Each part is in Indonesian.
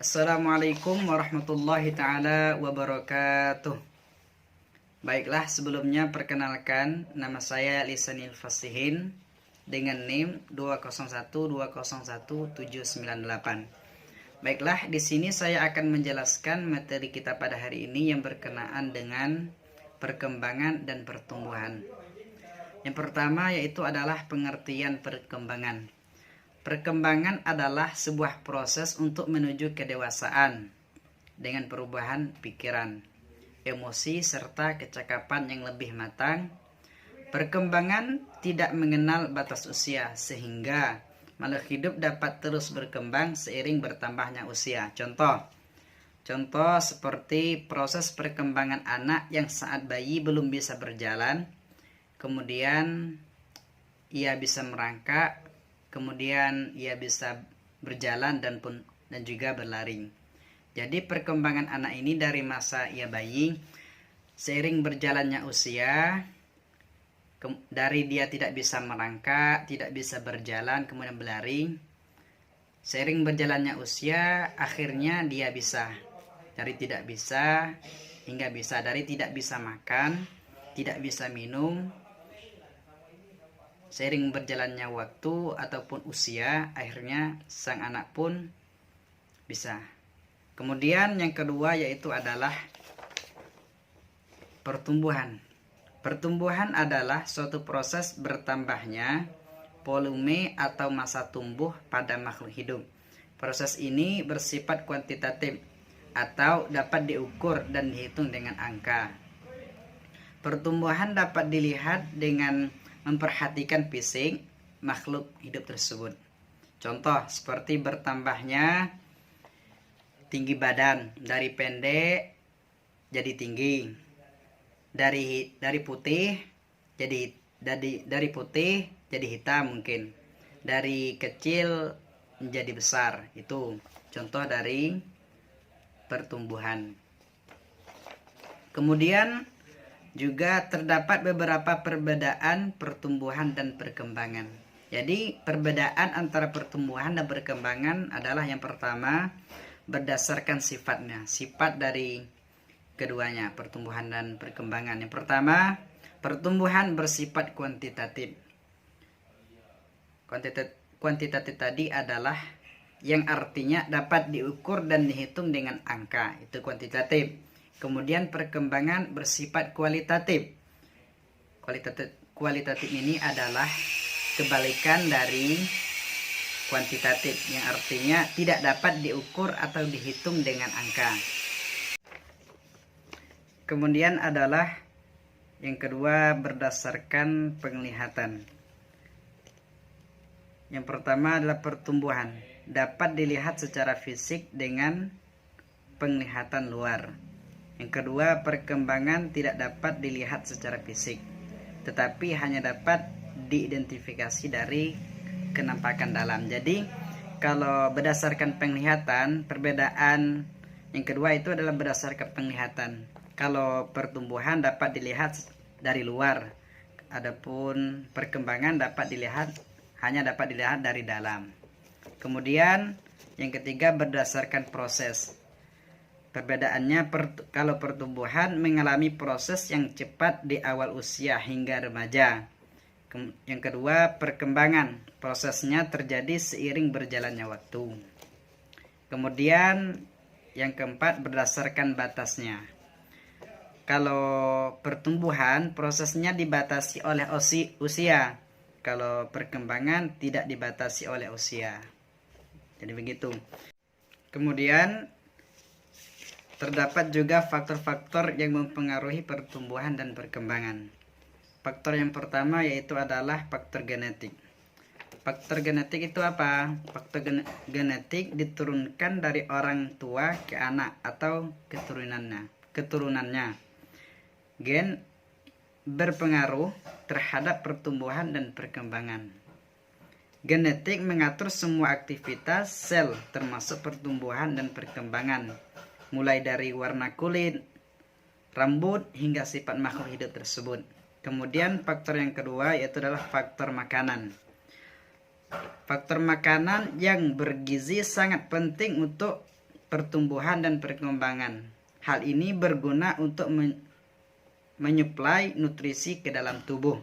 Assalamualaikum warahmatullahi ta'ala wabarakatuh. Baiklah, sebelumnya perkenalkan, nama saya Lisanil Fasihin dengan NIM 2012017998. Baiklah, di sini saya akan menjelaskan materi kita pada hari ini yang berkenaan dengan perkembangan dan pertumbuhan. Yang pertama yaitu adalah pengertian perkembangan. Perkembangan adalah sebuah proses untuk menuju kedewasaan dengan perubahan pikiran, emosi, serta kecakapan yang lebih matang. Perkembangan tidak mengenal batas usia, sehingga makhluk hidup dapat terus berkembang seiring bertambahnya usia. Contoh seperti proses perkembangan anak yang saat bayi belum bisa berjalan, kemudian ia bisa merangkak, kemudian ia bisa berjalan dan juga berlari. Jadi perkembangan anak ini dari masa ia bayi, seiring berjalannya usia, dari dia tidak bisa merangkak, tidak bisa berjalan, kemudian berlari. Seiring berjalannya usia, akhirnya dia bisa. Dari tidak bisa hingga bisa, dari tidak bisa makan, tidak bisa minum. Seiring berjalannya waktu ataupun usia, akhirnya sang anak pun bisa. Kemudian yang kedua yaitu adalah pertumbuhan. Pertumbuhan adalah suatu proses bertambahnya volume atau massa tumbuh pada makhluk hidup. Proses ini bersifat kuantitatif atau dapat diukur dan dihitung dengan angka. Pertumbuhan dapat dilihat dengan memperhatikan fisik makhluk hidup tersebut. Contoh seperti bertambahnya tinggi badan, dari pendek jadi tinggi, dari putih jadi hitam mungkin, dari kecil menjadi besar. Itu contoh dari pertumbuhan. Kemudian juga terdapat beberapa perbedaan pertumbuhan dan perkembangan. Jadi perbedaan antara pertumbuhan dan perkembangan adalah yang pertama berdasarkan sifatnya, sifat dari keduanya, pertumbuhan dan perkembangan. Yang pertama, pertumbuhan bersifat kuantitatif. Kuantitatif tadi adalah yang artinya dapat diukur dan dihitung dengan angka, itu kuantitatif. Kemudian perkembangan bersifat kualitatif. Kualitatif ini adalah kebalikan dari kuantitatif, yang artinya tidak dapat diukur atau dihitung dengan angka. Kemudian adalah yang kedua berdasarkan penglihatan. Yang pertama adalah pertumbuhan. Dapat dilihat secara fisik dengan penglihatan luar. Yang kedua, perkembangan tidak dapat dilihat secara fisik, tetapi hanya dapat diidentifikasi dari kenampakan dalam. Jadi, kalau berdasarkan penglihatan, perbedaan yang kedua itu adalah berdasarkan penglihatan. Kalau pertumbuhan dapat dilihat dari luar, adapun perkembangan hanya dapat dilihat dari dalam. Kemudian, yang ketiga berdasarkan proses. Perbedaannya, kalau pertumbuhan mengalami proses yang cepat di awal usia hingga remaja. Yang kedua, perkembangan. Prosesnya terjadi seiring berjalannya waktu. Kemudian, yang keempat, berdasarkan batasnya. Kalau pertumbuhan, prosesnya dibatasi oleh usia. Kalau perkembangan tidak dibatasi oleh usia. Jadi begitu. Kemudian, terdapat juga faktor-faktor yang mempengaruhi pertumbuhan dan perkembangan. Faktor yang pertama yaitu adalah faktor genetik. Faktor genetik itu apa? Faktor genetik diturunkan dari orang tua ke anak atau keturunannya. Gen berpengaruh terhadap pertumbuhan dan perkembangan. Genetik mengatur semua aktivitas sel termasuk pertumbuhan dan perkembangan, mulai dari warna kulit, rambut, hingga sifat makhluk hidup tersebut. Kemudian faktor yang kedua yaitu adalah faktor makanan. Faktor makanan yang bergizi sangat penting untuk pertumbuhan dan perkembangan. Hal ini berguna untuk menyuplai nutrisi ke dalam tubuh.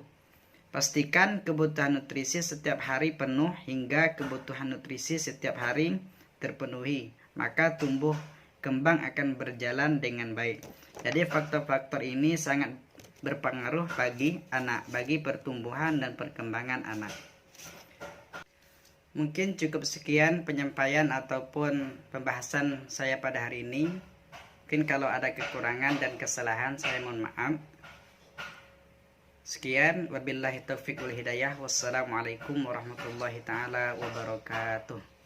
Pastikan kebutuhan nutrisi setiap hari penuh hingga kebutuhan nutrisi setiap hari terpenuhi, maka tumbuh kembang akan berjalan dengan baik. Jadi faktor-faktor ini sangat berpengaruh bagi anak, bagi pertumbuhan dan perkembangan anak. Mungkin cukup sekian penyampaian ataupun pembahasan saya pada hari ini. Mungkin kalau ada kekurangan dan kesalahan saya mohon maaf. Sekian, wabillahi taufiq wal hidayah. Wassalamualaikum warahmatullahi taala wabarakatuh.